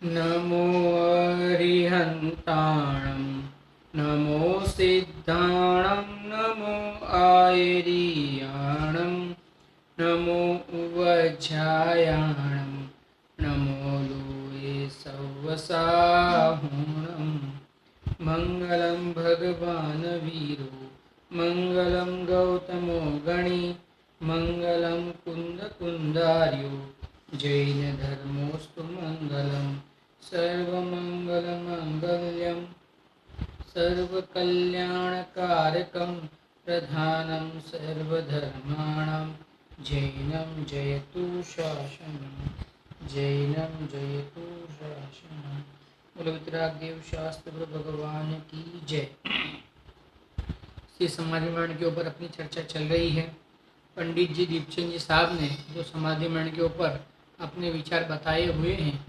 नमो अरिहन्ताणं नमो सिद्धाणं नमो आयर्याणं नमो उवज्झायाणं नमो लोये सव्वसाहुणं मङ्गलं भगवान् वीरो मङ्गलं गौतमो गणी मङ्गलं कुन्दकुन्दार्यो जैनधर्मोऽस्तु मङ्गलम् सर्वमङ्गलमाङ्गल्यं सर्वकल्याणकारकं प्रधानं सर्वधर्माणां जैनं जयतु शासनं जैनं जयतु शासनं। बोलो वितरागदेव शास्त्र भगवान की जय। श्री समाधि मरण के ऊपर अपनी चर्चा चल रही है। पंडित जी दीपचंद जी साहब ने जो समाधि मरण के ऊपर अपने विचार बताए हुए हैं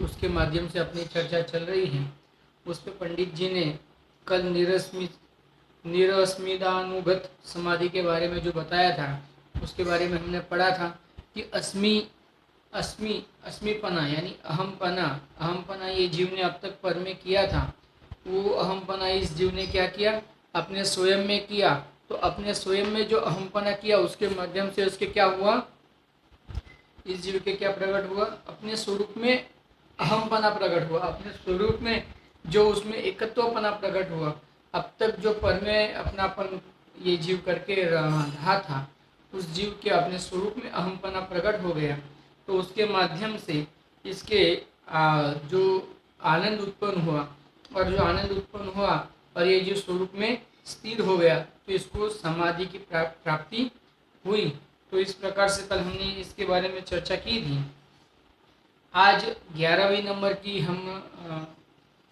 उसके माध्यम से अपनी चर्चा चल रही है। उस पर पंडित जी ने कल निरस्मिदानुगत समाधि के बारे में जो बताया था उसके बारे में हमने पढ़ा था कि अस्मीपना यानी अहमपना ये जीव ने अब तक पर में किया था। वो अहमपना इस जीव ने क्या किया, अपने स्वयं में किया। तो अपने स्वयं में जो अहमपना किया उसके माध्यम से उसके क्या हुआ, इस जीव के क्या प्रकट हुआ, अपने स्वरूप में अहमपना प्रकट हुआ। अपने स्वरूप में जो उसमें एकत्वपना प्रकट हुआ। अब तक जो पर में अपनापन ये जीव करके रहा था उस जीव के अपने स्वरूप में अहमपना प्रकट हो गया। तो उसके माध्यम से इसके जो आनंद उत्पन्न हुआ और जो आनंद उत्पन्न हुआ और ये जो स्वरूप में स्थिर हो गया तो इसको समाधि की प्राप्ति हुई। तो इस प्रकार से कल हमने इसके बारे में चर्चा की थी। आज 11वें नंबर की हम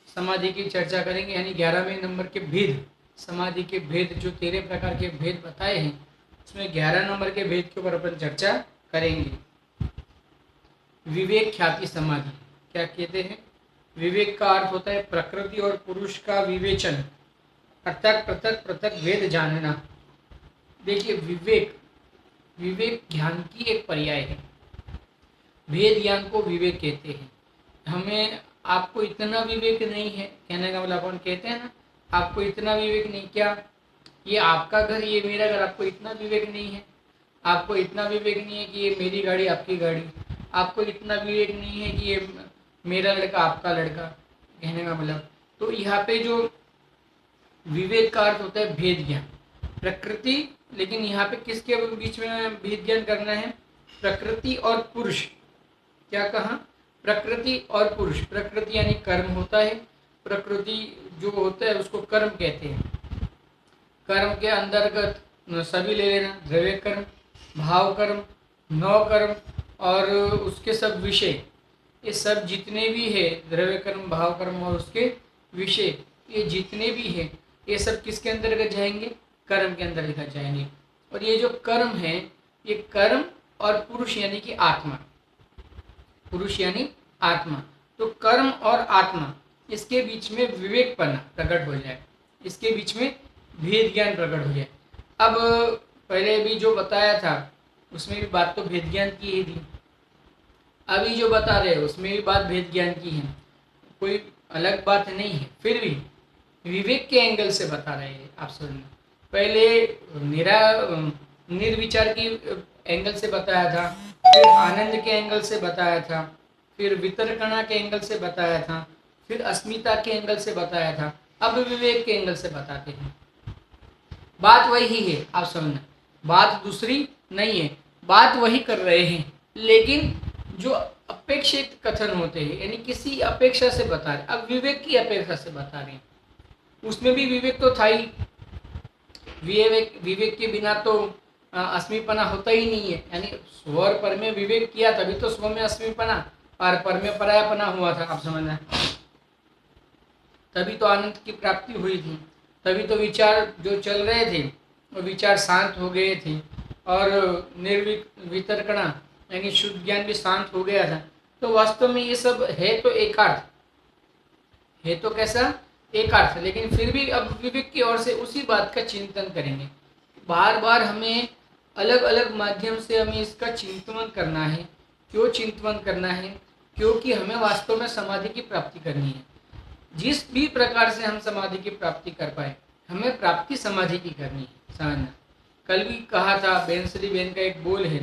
समाधि की चर्चा करेंगे, यानी 11वें नंबर के भेद, समाधि के भेद, जो 13 प्रकार के भेद बताए हैं उसमें 11 नंबर के भेद के ऊपर अपन चर्चा करेंगे। विवेक ख्याति समाधि क्या कहते हैं? विवेक का अर्थ होता है प्रकृति और पुरुष का विवेचन, अर्थात पृथक पृथक भेद जानना। देखिए विवेक ज्ञान की एक पर्याय है। भेद ज्ञान को विवेक कहते हैं। हमें आपको इतना विवेक नहीं है, कहने का मतलब अपन कहते हैं ना आपको इतना विवेक नहीं, क्या ये आपका घर ये मेरा घर, आपको इतना विवेक नहीं है। आपको इतना विवेक नहीं है कि ये मेरी गाड़ी आपकी गाड़ी। आपको इतना विवेक नहीं है कि ये मेरा लड़का आपका लड़का, कहने का मतलब। तो यहाँ पे जो विवेक का अर्थ होता है भेद ज्ञान, प्रकृति, लेकिन यहाँ पे किसके बीच में भेद ज्ञान करना है? प्रकृति और पुरुष। क्या कहा? प्रकृति और पुरुष। प्रकृति यानी कर्म होता है, प्रकृति जो होता है उसको कर्म कहते हैं। कर्म के अंतर्गत सभी ले लेना, द्रव्य कर्म, भाव कर्म, नव कर्म और उसके सब विषय, ये सब जितने भी है द्रव्य कर्म, भाव कर्म और उसके विषय, ये जितने भी है ये सब किसके अंतर्गत जाएंगे? कर्म के अंतर्गत जाएंगे। और ये जो कर्म है ये कर्म और पुरुष यानी कि आत्मा, पुरुष यानी आत्मा, तो कर्म और आत्मा इसके बीच में विवेकपना प्रकट हो जाए, इसके बीच में भेद ज्ञान प्रकट हो जाए। अब पहले भी जो बताया था उसमें भी बात तो भेद ज्ञान की ही थी, अभी जो बता रहे हैं उसमें भी बात भेद ज्ञान की है, कोई अलग बात नहीं है। फिर भी विवेक के एंगल से बता रहे हैं आप सुनना। पहले निर्विचार की एंगल से बताया था, फिर आनंद के एंगल से बताया था, फिर वितर्कणा के एंगल से बताया था, फिर अस्मिता के एंगल से बताया था। अब विवेक के एंगल से बताते हैं। बात वही है, आप समझना, बात दूसरी नहीं है, बात वही कर रहे हैं, लेकिन जो अपेक्षित कथन होते हैं यानी किसी अपेक्षा से बता रहे। अब विवेक की अपेक्षा से बता रहे हैं, उसमें भी विवेक तो था ही। विवेक के बिना तो अस्मीपना होता ही नहीं है, यानी स्व और पर में विवेक किया तभी तो स्व में अस्मीपना और पर में परायापना हुआ था, आप समझना। तभी तो आनंद की प्राप्ति हुई थी, तभी तो विचार जो चल रहे थे वो विचार शांत हो गए थे और निर्वितर्कणा यानी शुद्ध ज्ञान भी शांत हो गया था। तो वास्तव में ये सब है तो एकार्थ है, तो कैसा एकार्थ, लेकिन फिर भी अब विवेक की ओर से उसी बात का चिंतन करेंगे। बार बार हमें अलग अलग माध्यम से हमें इसका चिंतन करना है। क्यों चिंतन करना है? क्योंकि हमें वास्तव में समाधि की प्राप्ति करनी है। जिस भी प्रकार से हम समाधि की प्राप्ति कर पाए, हमें प्राप्ति समाधि की करनी है। समझना, कल भी कहा था, बेंसरी बेन का एक बोल है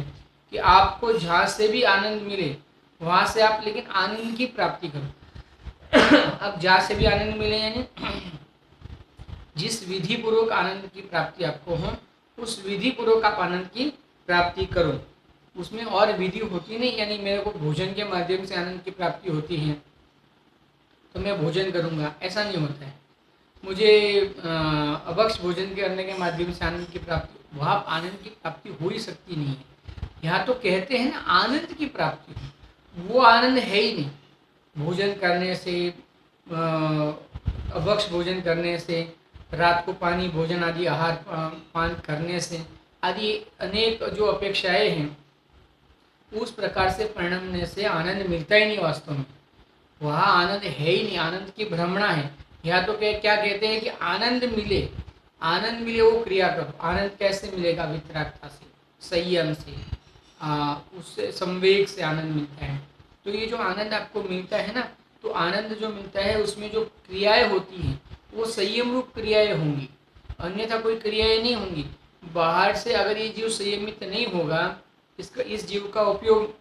कि आपको जहाँ से भी आनंद मिले वहाँ से आप लेकिन आनंद की प्राप्ति करो। अब जहाँ से भी आनंद मिले यानी जिस विधि पूर्वक आनंद की प्राप्ति आपको हो, उस विधि पूर्वक आप आनंद की प्राप्ति करो। उसमें और विधि होती नहीं, यानी मेरे को भोजन के माध्यम से आनंद की प्राप्ति होती है तो मैं भोजन करूँगा, ऐसा नहीं होता है। मुझे अभक्ष भोजन करने के माध्यम से आनंद की प्राप्ति, वहाँ आनंद की प्राप्ति हो ही सकती नहीं है। यहाँ तो कहते हैं ना आनंद की प्राप्ति, वो आनंद है ही नहीं। भोजन करने से, अभक्ष भोजन करने से, रात को पानी भोजन आदि आहार पान करने से आदि अनेक जो अपेक्षाएं हैं, उस प्रकार से परिणमने से आनंद मिलता ही नहीं वास्तव में। वहाँ आनंद है ही नहीं, आनंद की भ्रमणा है। या तो क्या कहते हैं कि आनंद मिले, आनंद मिले वो क्रिया करो। आनंद कैसे मिलेगा? वितरागता से, संयम से, उससे संवेग से आनंद मिलता है। तो ये जो आनंद आपको मिलता है ना, तो आनंद जो मिलता है उसमें जो क्रियाएं होती हैं वो संयम रूप क्रियाएं होंगी, अन्यथा कोई क्रियाएं नहीं होंगी। बाहर से अगर ये जीव संयमित नहीं होगा, इस जीव का उपयोग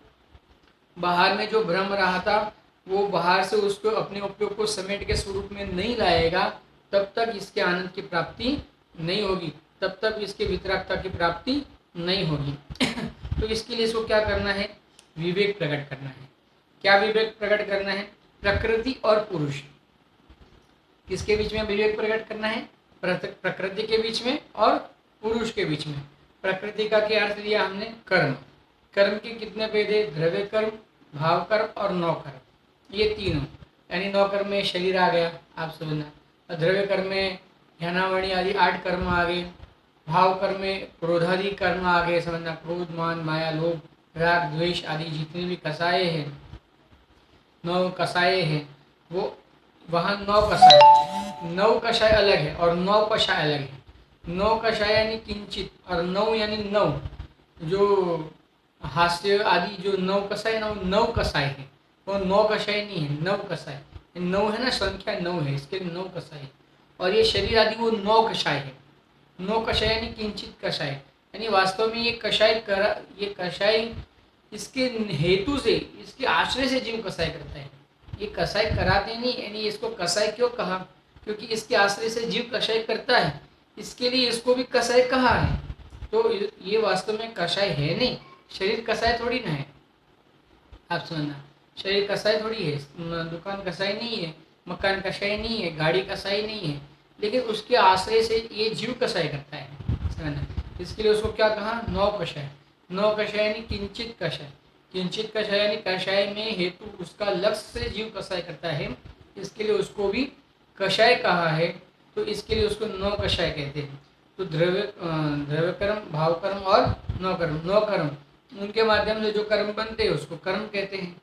बाहर में जो भ्रम रहा था वो बाहर से उसको अपने उपयोग को समेट के स्वरूप में नहीं लाएगा, तब तक इसके आनंद की प्राप्ति नहीं होगी, तब तक इसके वितरागता की प्राप्ति नहीं होगी। तो इसके लिए इसको क्या करना है? विवेक प्रकट करना है। क्या विवेक प्रकट करना है? प्रकृति और पुरुष, किसके बीच में विवेक प्रकट करना है? प्रकृति के बीच में और पुरुष के बीच में। प्रकृति का क्या अर्थ लिया हमने? कर्म। कर्म के कितने भेद है? द्रव्य कर्म, भाव कर्म और नौ कर्म, ये तीनों। यानी नौ कर्म में शरीर आ गया, आप समझना। द्रव्य कर्म में ध्यानावणी आदि 8 कर्म आ गए। भाव कर्म में क्रोधादि कर्म आ गए, समझना। क्रोध, मान, माया, लोभ, राग, द्वेष आदि जितने भी कसाए हैं, 9 कसाए हैं, वो वहाँ 9 कसाय, 9 कषाय अलग है और 9 कषाय अलग है। 9 कषाय यानी किंचित और 9 यानी 9, जो हास्य आदि जो 9 कसाय ना, 9 कसाय है। वो 9 कषाय नहीं है, 9 कसाय। 9 है ना, संख्या 9 है, इसके 9 कसाय। और ये शरीर आदि वो 9 कषाय है। 9 कषाय यानी किंचित कषाय, यानी वास्तव में ये कषाय इसके हेतु से, इसके आश्रय से जीव कसाय करता है। ये कसाय कराते नहीं, यानी इसको कसाय क्यों कहा? क्योंकि इसके आश्रय से जीव कसाय करता है, इसके लिए इसको भी कसाय कहा है। तो ये वास्तव में कसाय है नहीं, शरीर कसाय थोड़ी ना है, आप समझना। शरीर कसाय थोड़ी है, दुकान कसाई नहीं है, मकान कसाई नहीं है, गाड़ी कसाई नहीं है, लेकिन उसके आश्रय से ये जीव कसाई करता है, समझना। इसके लिए उसको क्या कहा? 9 कषाय। 9 कषाय यानी किंचित कषाय। किंचित कषाय यानी कषाय में हेतु उसका लक्ष्य से जीव कषाय करता है, इसके लिए उसको भी कषाय कहा है। तो इसके लिए उसको 9 कषाय कहते हैं। तो द्रव्य कर्म, भाव कर्म और 9 कर्म। 9 कर्म, उनके माध्यम से जो कर्म बनते हैं उसको कर्म कहते हैं।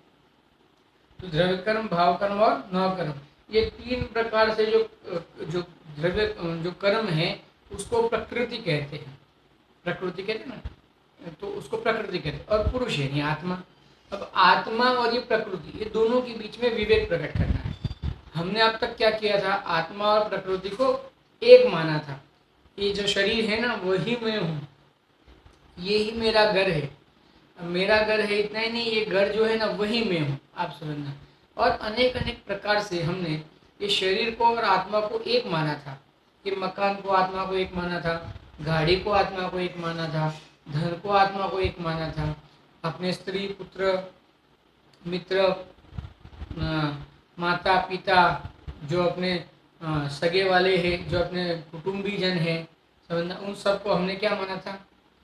तो द्रव्य कर्म, भाव कर्म और 9 कर्म, ये 3 प्रकार से जो द्रव्य जो कर्म है उसको प्रकृति कहते हैं। प्रकृति कहते हैं ना, तो उसको प्रकृति कहते हैं। और पुरुष है, आत्मा। अब आत्मा और ये प्रकृति, ये दोनों के बीच में विवेक प्रकट करना है। हमने अब तक क्या किया था? आत्मा और प्रकृति को एक माना था। ये जो शरीर है ना, वही मैं हूँ, ये ही मेरा घर है। मेरा घर है इतना ही नहीं, ये घर जो है ना वही मैं हूँ, आप समझना। और अनेक अनेक प्रकार से हमने ये शरीर को और आत्मा को एक माना था। कि मकान को आत्मा को एक माना था, गाड़ी को आत्मा को एक माना था, धन को आत्मा को एक माना था, अपने स्त्री, पुत्र, मित्र, माता पिता, जो अपने सगे वाले हैं, जो अपने कुटुंबी जन हैं, समझना, उन सबको हमने क्या माना था?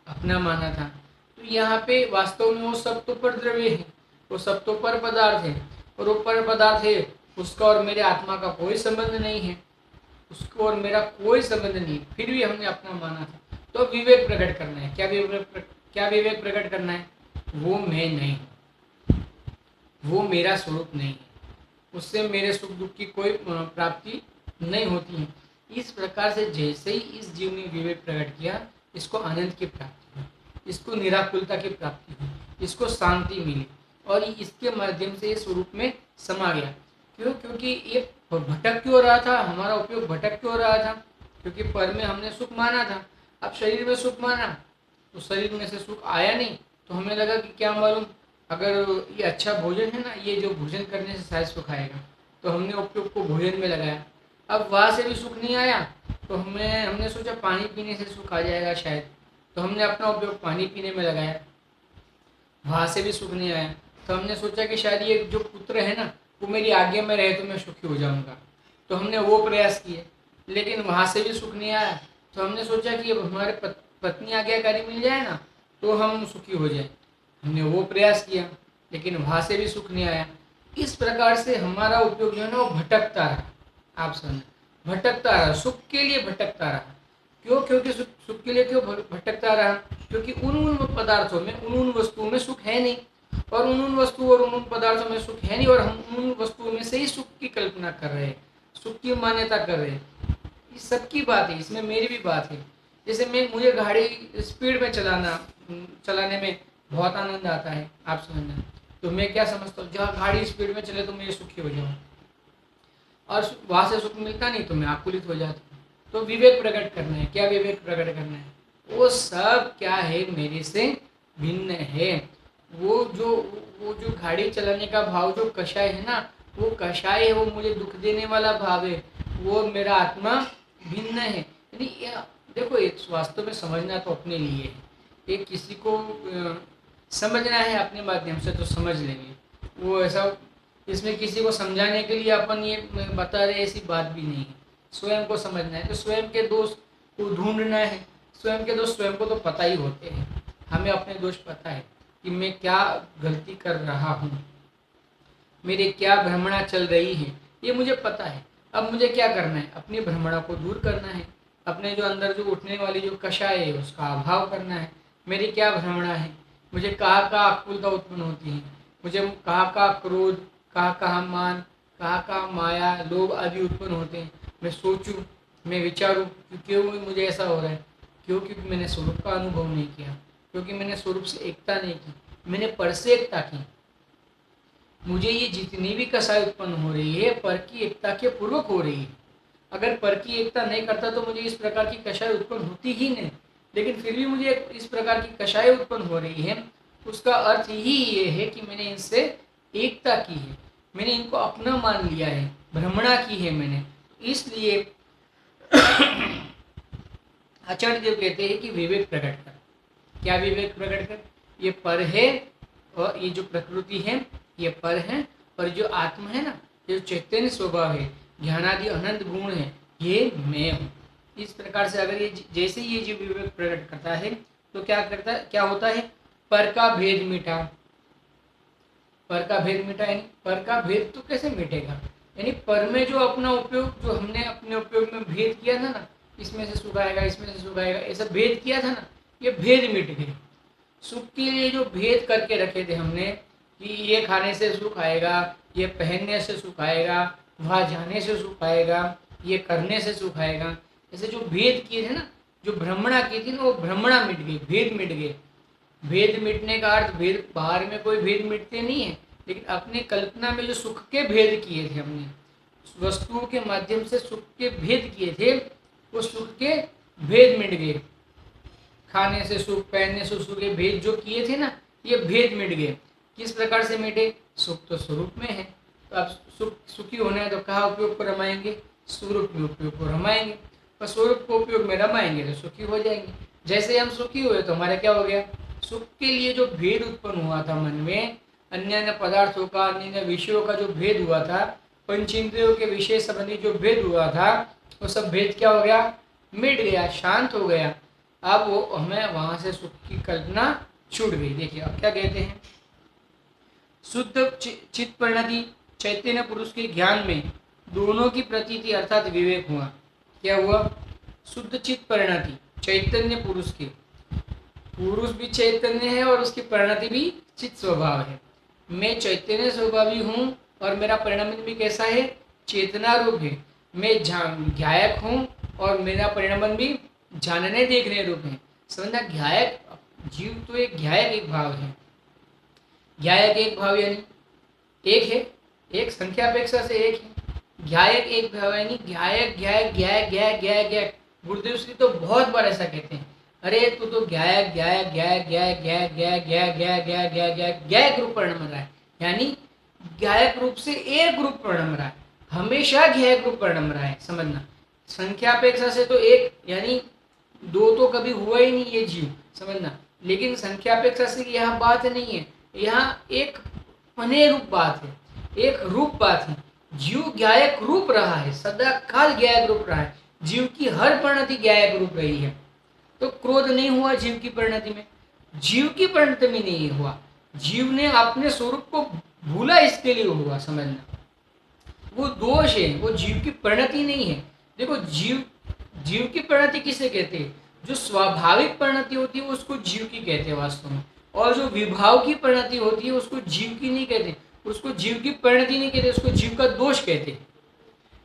अपना माना था। तो यहाँ पे वास्तव में वो सब तो पर द्रव्य है, वो सब तो पर पदार्थ है, और वो पर पदार्थ है, उसका और मेरे आत्मा का कोई संबंध नहीं है, उसको और मेरा कोई संबंध नहीं, फिर भी हमने अपना माना था। तो विवेक प्रकट करना है। क्या विवेक प्रकट करना है? वो मैं नहीं हूँ, वो मेरा स्वरूप नहीं है, उससे मेरे सुख दुख की कोई प्राप्ति नहीं होती है। इस प्रकार से जैसे ही इस जीव ने विवेक प्रकट किया, इसको आनंद की प्राप्ति हुई, इसको निराकुलता की प्राप्ति हुई, इसको शांति मिली, और इसके माध्यम से ये स्वरूप में समा गया। क्यों? क्योंकि ये भटक क्यों रहा था, हमारा उपयोग भटक क्यों रहा था, क्योंकि पर में हमने सुख माना था। अब शरीर में सुख माना तो शरीर में से सुख आया नहीं, तो हमें लगा कि क्या मालूम, अगर ये अच्छा भोजन है ना, ये जो भोजन करने से शायद सुख आएगा, तो हमने उपयोग को भोजन में लगाया। अब वहाँ से भी सुख नहीं आया, तो हमने सोचा पानी पीने से सुख आ जाएगा शायद, तो हमने अपना उपयोग पानी पीने में लगाया। वहाँ से भी सुख नहीं आया, तो हमने सोचा कि शायद ये जो पुत्र है ना, वो मेरी आज्ञा में रहे तो मैं सुखी हो जाऊंगा, तो हमने वो प्रयास किए, लेकिन वहाँ से भी सुख नहीं आया। तो हमने सोचा कि अब हमारे पत्नी आज्ञाकारी मिल जाए ना, तो हम सुखी हो जाए। हमने वो प्रयास किया, लेकिन वहाँ से भी सुख नहीं आया। इस प्रकार से हमारा उपयोग जो है ना, वो भटकता रहा। आप समझ, भटकता रहा, सुख के लिए भटकता रहा। क्यों? क्योंकि सुख के लिए क्यों भटकता रहा? क्योंकि उन पदार्थों में, उन वस्तुओं में सुख है नहीं, और उन वस्तु और उन पदार्थों में सुख है नहीं, और हम उन वस्तुओं में से ही सुख की कल्पना कर रहे हैं, सुख की मान्यता कर रहे हैं। इस सबकी बात है, इसमें मेरी भी बात है। जैसे मुझे गाड़ी स्पीड में चलाने में बहुत आनंद आता है, आप समझना। तो मैं क्या समझता हूँ, जहाँ गाड़ी स्पीड में चले तो मैं सुखी हो जाऊँ, और वहाँ से सुख मिलता नहीं तो मैं आकुलित हो जाता हूँ। तो विवेक प्रकट करना है। क्या विवेक प्रकट करना है? वो सब क्या है, मेरे से भिन्न है। वो जो गाड़ी चलाने का भाव, जो कषाय है ना, वो कषाय है, वो मुझे दुख देने वाला भाव है, वो मेरा आत्मा भिन्न है। यानी देखो, एक वास्तव में समझना तो अपने लिए है, ये किसी को समझना है अपने माध्यम से तो समझ लेंगे, वो ऐसा, इसमें किसी को समझाने के लिए अपन ये बता रहे, ऐसी बात भी नहीं है। स्वयं को समझना है तो स्वयं के दोष को ढूंढना है। स्वयं के दोष स्वयं को तो पता ही होते हैं, हमें अपने दोष पता है कि मैं क्या गलती कर रहा हूँ, मेरे क्या भ्रमणा चल रही है, ये मुझे पता है। अब मुझे क्या करना है? अपनी भ्रमणा को दूर करना है, अपने जो अंदर जो उठने वाली जो कषाय है उसका अभाव करना है। मेरी क्या भ्रमणा है, मुझे कहाँ कहाँ आकुलता उत्पन्न होती है, मुझे कहाँ कहाँ क्रोध, कहाँ कहाँ मान, कहाँ कहाँ माया, लोभ आदि उत्पन्न होते हैं। मैं सोचूं, मैं विचारूं कि क्यों मुझे ऐसा हो रहा है। क्यों? क्योंकि मैंने स्वरूप का अनुभव नहीं किया, क्योंकि मैंने स्वरूप से एकता नहीं की, मैंने पर से एकता की। मुझे ये जितनी भी कसाई उत्पन्न हो रही है, पर की एकता के पूर्वक हो रही है। अगर पर की एकता नहीं करता तो मुझे इस प्रकार की कषाय उत्पन्न होती ही नहीं, लेकिन फिर भी मुझे इस प्रकार की कषाय उत्पन्न हो रही है। उसका अर्थ ही ये है कि मैंने इनसे एकता की है, मैंने इनको अपना मान लिया है, भ्रमणा की है मैंने। इसलिए आचार्य देव कहते हैं कि विवेक प्रकट कर। क्या विवेक प्रकट कर? ये पर है, और ये जो प्रकृति है ये पर है, और जो आत्मा है ना, जो चैतन्य स्वभाव है, ज्ञानादि अनंत गुण है, ये मैं हूँ। इस प्रकार से अगर ये जैसे ये जो विवेक प्रकट करता है तो क्या होता है? पर का भेद मिटा। पर का भेद मिटा यानी पर का भेद तो कैसे मिटेगा? यानी पर में जो अपना उपयोग, जो हमने अपने उपयोग में भेद किया था ना, इसमें से सुख आएगा, इसमें से सुख आएगा, ऐसा भेद किया था ना, ये भेद मिट गए। सुख के लिए जो भेद करके रखे थे हमने कि ये खाने से सुख आएगा, ये पहनने से सुख आएगा, वहाँ जाने से सुख आएगा, ये करने से सुख आएगा, ऐसे जो भेद किए थे ना, जो भ्रमणा की थी ना, वो भ्रमणा मिट गई, भेद मिट गए। भेद मिटने का अर्थ, भेद बाहर में कोई भेद मिटते नहीं है, लेकिन अपने कल्पना में जो सुख के भेद किए थे हमने, वस्तुओं के माध्यम से सुख के भेद किए थे, वो सुख के भेद मिट गए। खाने से सुख, पहनने से सुख, ये भेद जो किए थे ना, ये भेद मिट गए। किस प्रकार से मिटे? सुख तो स्वरूप में है, तो अब सुखी होना है तो कहाँ उपयोग को रमाएंगे? स्वरूप में उपयोग को रमाएंगे, और स्वरूप को उपयोग में रमाएंगे तो सुखी हो जाएंगे। जैसे हम सुखी हुए तो हमारा क्या हो गया? सुख के लिए जो भेद उत्पन्न हुआ था मन में, अन्य अन्य पदार्थों का, अन्य विषयों का जो भेद हुआ था, पंचेंद्रियों के विषय संबंधी जो भेद हुआ था, वो सब भेद क्या हो गया? मिट गया, शांत हो गया। अब वो हमें वहां से सुख की कल्पना छूट गई। देखिए अब क्या कहते हैं, शुद्ध चित्त परिणति चैतन्य पुरुष के ज्ञान में दोनों की प्रतीति अर्थात विवेक हुआ। क्या हुआ? शुद्ध चित्त परिणति चैतन्य पुरुष की, पुरुष भी चैतन्य है और उसकी परिणति भी चित्त स्वभाव है। मैं चैतन्य स्वभावी हूँ और मेरा परिणाम भी कैसा है? चेतना रूप है। मैं ज्ञायक हूँ और मेरा परिणाम भी जानने देखने रूप है। समझना, ज्ञायक जीव तो एक ज्ञायक एक भाव है। ज्ञायक एक भाव यानी एक है, एक संख्या अपेक्षा से एक है। ज्ञायक एक भाव यानी ज्ञायक ज्ञायक ज्ञायक ज्ञायक ज्ञायक ज्ञायक। गुरुदेव श्री तो बहुत बार ऐसा कहते हैं, अरे तू तो ज्ञायक ज्ञायक ज्ञायक ज्ञायक ज्ञायक ज्ञायक ज्ञायक ज्ञायक ज्ञायक ज्ञायक ज्ञायक ज्ञायक रूप परिणम रहा है, यानी ज्ञायक रूप से एक रूप परिणम रहा है, हमेशा ज्ञायक रूप परिणम रहा है। समझना, संख्या अपेक्षा से तो एक यानी दो तो कभी हुआ ही नहीं ये जीव, समझना। लेकिन संख्या अपेक्षा से यह बात नहीं है, यहाँ एक पने रूप बात है, एक रूप बात है। जीव ज्ञायक रूप रहा है, सदा काल ज्ञायक रूप रहा है, जीव की हर परिणति ज्ञायक रूप रही है। तो क्रोध नहीं हुआ जीव की परिणति में, जीव की परिणति में नहीं हुआ, जीव ने अपने स्वरूप को भूला इसके लिए हुआ। समझना, वो दोष है, वो जीव की परिणति नहीं है। देखो जीव की परिणति किसे कहते हैं? जो स्वाभाविक परिणति होती है उसको जीव की कहते हैं वास्तव में, और जो विभाव की परिणति होती है उसको जीव की नहीं कहते, उसको जीव की परिणति नहीं कहते, उसको जीव का दोष कहते हैं।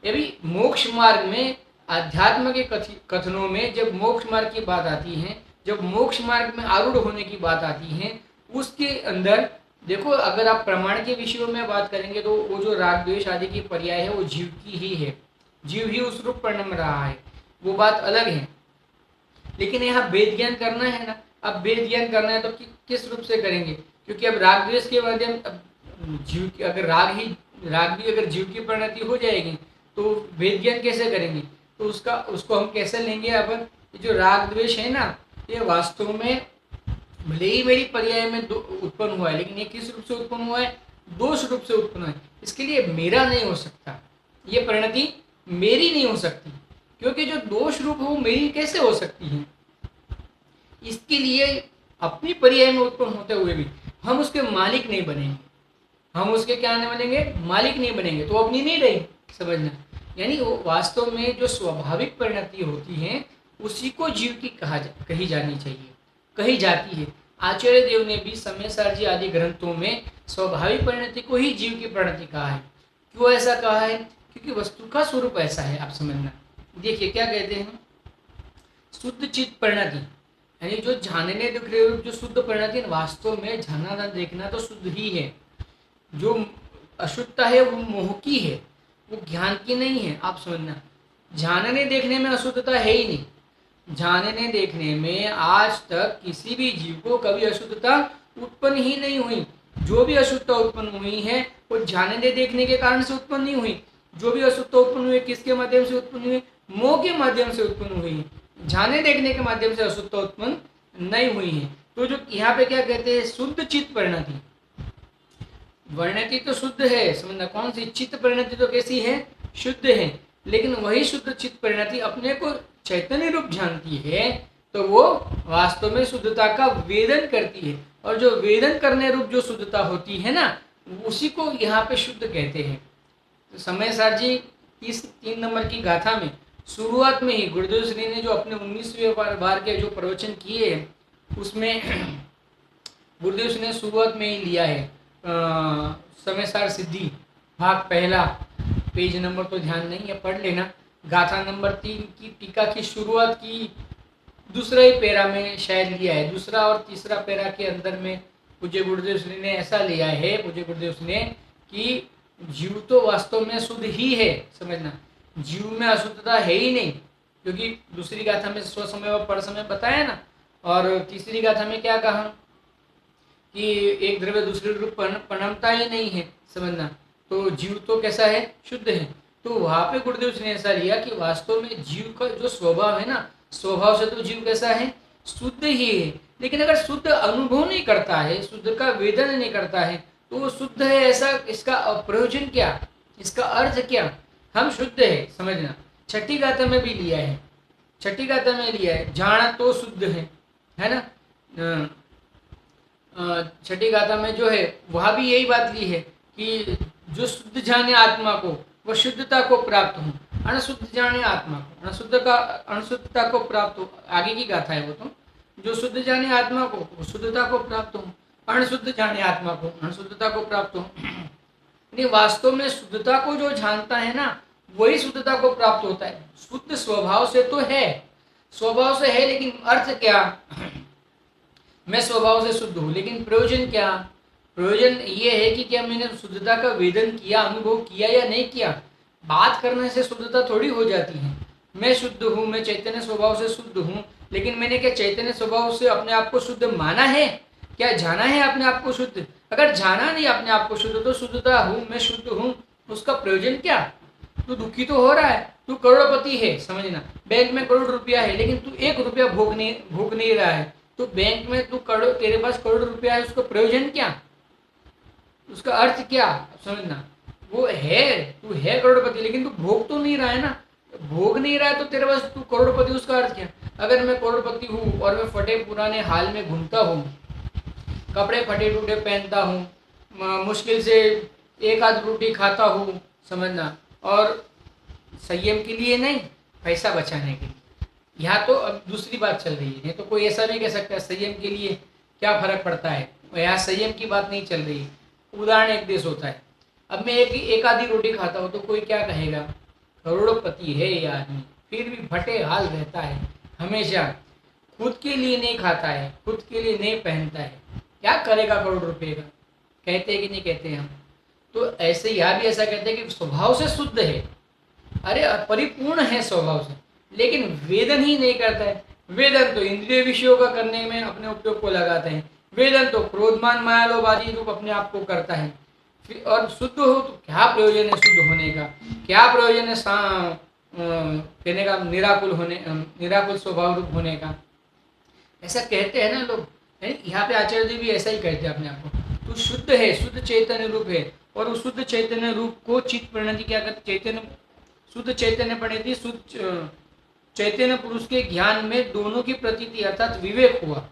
अभी मोक्ष मार्ग में, अध्यात्म के कथनों में जब मोक्ष मार्ग की बात आती है, जब मोक्ष मार्ग में आरूढ़ होने की बात आती है, उसके अंदर देखो, अगर आप प्रमाण के विषयों में बात करेंगे तो वो जो राग द्वेष आदि की पर्याय है वो जीव की ही है, जीव ही उस रूप परिणम रहा है, वो बात अलग है। लेकिन यहाँ वेद ज्ञान करना है ना, अब वेद ज्ञान करना है तो किस रूप से करेंगे? क्योंकि अब राग द्वेष के माध्यम जीव की, अगर राग भी अगर जीव की परिणति हो जाएगी तो वेद ज्ञान कैसे करेंगे? तो उसको हम कैसे लेंगे? अब जो राग द्वेष है ना, ये वास्तव में भले ही मेरी पर्याय में उत्पन्न हुआ है, लेकिन ये किस रूप से उत्पन्न हुआ है? दोष रूप से उत्पन्न हुआ है। इसके लिए मेरा नहीं हो सकता, ये परिणति मेरी नहीं हो सकती, क्योंकि जो दोष रूप है वो मेरी कैसे हो सकती है? इसके लिए अपनी पर्याय में उत्पन्न होते हुए भी हम उसके मालिक नहीं बनेंगे, हम उसके क्या नहीं बनेंगे? मालिक नहीं बनेंगे, तो अपनी नहीं रही। समझना, यानी वो वास्तव में जो स्वाभाविक परिणति होती है उसी को जीव की कही जानी चाहिए, कही जाती है। आचार्य देव ने भी समय सारजी आदि ग्रंथों में स्वाभाविक परिणति को ही जीव की परिणति कहा है। क्यों ऐसा कहा है? क्योंकि वस्तु का स्वरूप ऐसा है। आप समझना, देखिए क्या कहते हैं, शुद्ध चित्त परिणति, यानी जो जानने दिख रहे जो शुद्ध परिणति, वास्तव में जानना देखना तो शुद्ध ही है। जो अशुद्धता है वो मोह की है, वो ज्ञान की नहीं है। आप समझना, जानने देखने में अशुद्धता है ही नहीं, जानने देखने में आज तक किसी भी जीव को कभी अशुद्धता उत्पन्न ही नहीं हुई। जो भी अशुद्धता उत्पन्न हुई है वो जानने देखने के कारण से उत्पन्न नहीं हुई। जो भी अशुद्धता उत्पन्न हुई किसके माध्यम से उत्पन्न हुई? मोह के माध्यम से उत्पन्न हुई है, जानने देखने के माध्यम से अशुद्धता उत्पन्न नहीं हुई है। तो जो यहाँ पे क्या कहते हैं, शुद्ध चित्त परिणति, वर्णति तो शुद्ध है, समझना, कौन सी? चित्त परिणति तो कैसी है? शुद्ध है। लेकिन वही शुद्ध चित्त परिणति अपने को चैतन्य रूप जानती है तो वो वास्तव में शुद्धता का वेदन करती है, और जो वेदन करने रूप जो शुद्धता होती है ना, उसी को यहाँ पे शुद्ध कहते हैं। तो समय सार जी 3 नंबर की गाथा में शुरुआत में ही गुरुदेव श्री ने जो अपने 19वें बार के जो प्रवचन किए हैं उसमें गुरुदेव श्री ने शुरुआत में ही लिया है समय सार सिद्धि भाग पहला, पेज नंबर तो ध्यान नहीं है, पढ़ लेना। गाथा नंबर 3 की टीका की शुरुआत की दूसरा ही पैरा में शायद लिया है, दूसरा और तीसरा पैरा के अंदर में पूज्य गुरुदेव श्री ने ऐसा लिया है, पूज्य गुरुदेव श्री ने, कि जीव तो वास्तव में शुद्ध ही है। समझना, जीव में अशुद्धता है ही नहीं, क्योंकि दूसरी गाथा में स्वसमय व परसमय बताया ना, और तीसरी गाथा में क्या कहा कि एक द्रव्य दूसरे रूप परिणमता ही नहीं है। समझना, तो जीव तो कैसा है? शुद्ध है। तो वहाँ पे गुरुदेव ने ऐसा लिया कि वास्तव में जीव का जो स्वभाव है ना, स्वभाव से तो जीव कैसा है? शुद्ध ही है। लेकिन अगर शुद्ध अनुभव नहीं करता है, शुद्ध का वेदन नहीं करता है, तो वो शुद्ध है ऐसा, इसका प्रयोजन क्या, इसका अर्थ क्या? हम शुद्ध है, समझना। छठी गाथा में भी लिया है, छठी गाथा में लिया है, जाना तो शुद्ध है ना। छठी गाथा में जो है वहाँ भी यही बात ली है कि जो शुद्ध जाने आत्मा को वह शुद्धता को प्राप्त हो, अणशुद्ध जाने आत्मा को अणशुद्धता को प्राप्त हो। आगे की गाथा है वो तो, जो शुद्ध जाने आत्मा को वो शुद्धता को प्राप्त हो, अणशुद्ध जाने आत्मा को अणशुद्धता को प्राप्त हो। नहीं, वास्तव में शुद्धता को जो जानता है ना वही शुद्धता को प्राप्त होता है। शुद्ध स्वभाव से तो है, स्वभाव से है, लेकिन अर्थ क्या? मैं स्वभाव से शुद्ध हूँ, लेकिन प्रयोजन क्या? प्रयोजन ये है कि क्या मैंने शुद्धता का वेदन किया, अनुभव किया या नहीं किया। बात करने से शुद्धता थोड़ी हो जाती है। मैं शुद्ध हूँ, मैं चैतन्य स्वभाव से शुद्ध हूँ, लेकिन मैंने क्या चैतन्य स्वभाव से अपने आप को शुद्ध माना है? क्या जाना है अपने आप को शुद्ध? अगर जाना नहीं अपने आप को शुद्ध, तो शुद्धता हूँ, मैं शुद्ध हूँ, उसका प्रयोजन क्या? तू दुखी तो हो रहा है, तू करोड़पति है, समझना, बैंक में करोड़ रुपया है, लेकिन तू 1 रुपया भोग नहीं रहा है। तो बैंक में तू करोड़, तेरे पास करोड़ रुपया है, उसका प्रयोजन क्या, उसका अर्थ क्या, समझना। वो है, तू है करोड़पति, लेकिन तू भोग तो नहीं रहा है ना। भोग नहीं रहा है तो तेरे पास तू करोड़पति, उसका अर्थ क्या? अगर मैं करोड़पति हूँ और मैं फटे पुराने हाल में घूमता हूँ, कपड़े फटे टूटे पहनता हूँ, मुश्किल से एक आध रोटी खाता हूँ, समझना, और संयम के लिए नहीं, पैसा बचाने के लिए। यहाँ तो अब दूसरी बात चल रही है, नहीं तो कोई ऐसा नहीं कह सकता संयम के लिए क्या फर्क पड़ता है। यहाँ संयम की बात नहीं चल रही है, उदाहरण एक देश होता है। अब मैं एक आधी रोटी खाता हूँ तो कोई क्या कहेगा, करोड़पति है ये आदमी, फिर भी फटे हाल रहता है, हमेशा खुद के लिए नहीं खाता है, खुद के लिए नहीं पहनता है, क्या करेगा करोड़ रुपए का? कहते हैं कि नहीं कहते हम? तो ऐसे यहाँ भी ऐसा कहते हैं कि स्वभाव से शुद्ध है, अरे परिपूर्ण है स्वभाव से, लेकिन वेदन ही नहीं करता है। वेदन तो इंद्रिय विषयों का करने में अपने उपयोग को लगाते हैं, वेदन तो क्रोधमान मायालोभ आदि रूप अपने आप को करता है। और शुद्ध हो तो क्या प्रयोजन है शुद्ध होने का? क्या प्रयोजन है कहने का निराकुल स्वभाव रूप होने का? ऐसा कहते हैं ना लोग। यहाँ पे आचार्य जी भी ऐसा ही कहते हैं अपने आप को, तू शुद्ध है, शुद्ध चैतन्य रूप है। और उस शुद्ध चैतन्य रूप को चित्त परिणति क्या करते? चैतन्य, शुद्ध चैतन्य परिणति, शुद्ध चैतन्य पुरुष के ज्ञान में दोनों की प्रतीति अर्थात विवेक हुआ।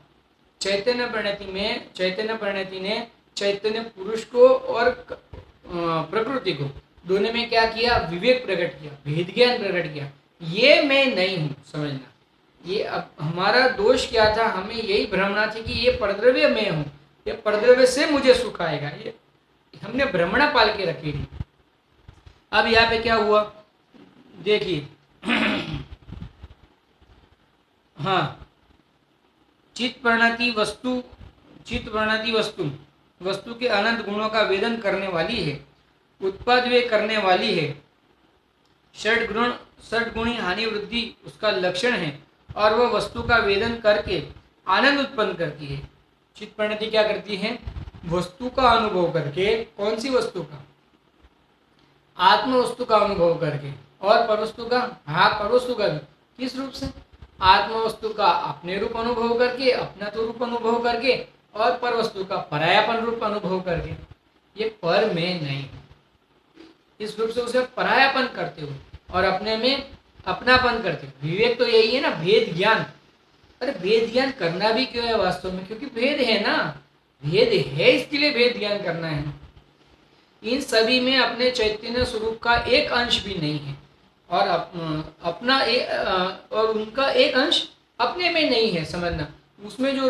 चैतन्य परिणति ने चैतन्य पुरुष को और प्रकृति को दोनों में क्या किया? विवेक प्रकट किया, भेद ज्ञान प्रकट किया। ये मैं नहीं हूँ, समझना। ये अब हमारा दोष क्या था? हमें यही भ्रमणा थी कि ये परद्रव्य मैं हूँ, ये परद्रव्य से मुझे सुख आएगा, ये हमने भ्रमणा पाल के रखी थी। अब यहाँ पे क्या हुआ देखिए हाँ, चित्त परिणति वस्तु के अनंत गुणों का वेदन करने वाली है, उत्पाद वे करने वाली है, षट गुणी हानि वृद्धि उसका लक्षण है, और वह वस्तु का वेदन करके आनंद उत्पन्न करती है। चित्त परिणति क्या करती है? वस्तु का अनुभव करके, कौन सी वस्तु का? आत्म वस्तु का अनुभव करके, और परवस्तु का, हाँ परवस्तु का, किस रूप से? आत्म वस्तु का अपने रूप अनुभव करके, अपना तो रूप अनुभव करके, और पर वस्तु का परायापन रूप अनुभव करके। ये पर में नहीं, इस रूप से उसे परायापन करते हो और अपने में अपनापन करते हो। विवेक तो यही है ना, भेद ज्ञान। अरे भेद ज्ञान करना भी क्यों है वास्तव में? क्योंकि भेद है ना, भेद है इसके लिए भेद ज्ञान करना है। इन सभी में अपने चैतन्य स्वरूप का एक अंश भी नहीं है, और अपना और उनका एक अंश अपने में नहीं है, समझना। उसमें जो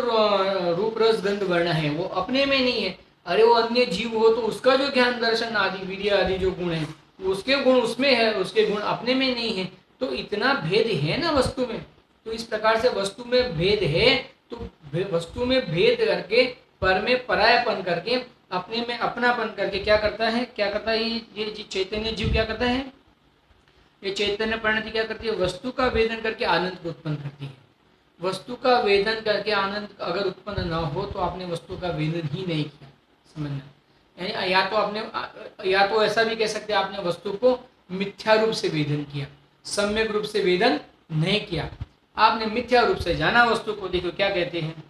रूप रस गंध वर्ण है वो अपने में नहीं है। अरे वो अन्य जीव हो तो उसका जो ज्ञान दर्शन आदि वीर्य आदि जो गुण है, उसके गुण उसमें है, उसके गुण अपने में नहीं है। तो इतना भेद है ना वस्तु में। तो इस प्रकार से वस्तु में भेद है, तो वस्तु में भेद करके, पर में परायापन करके, अपने में अपनापन करके क्या करता है ये चैतन्य जीव क्या करता है? ये चैतन्य परिणति क्या करती है? वस्तु का वेदन करके आनंद को उत्पन्न करती है। वस्तु का वेदन करके आनंद अगर उत्पन्न न हो तो आपने वस्तु का वेदन ही नहीं किया, समझना। यानी या तो ऐसा भी कह सकते हैं, आपने वस्तु को मिथ्या रूप से वेदन किया, सम्यक रूप से वेदन नहीं किया, आपने मिथ्या रूप से जाना वस्तु को। देखो क्या कहते हैं,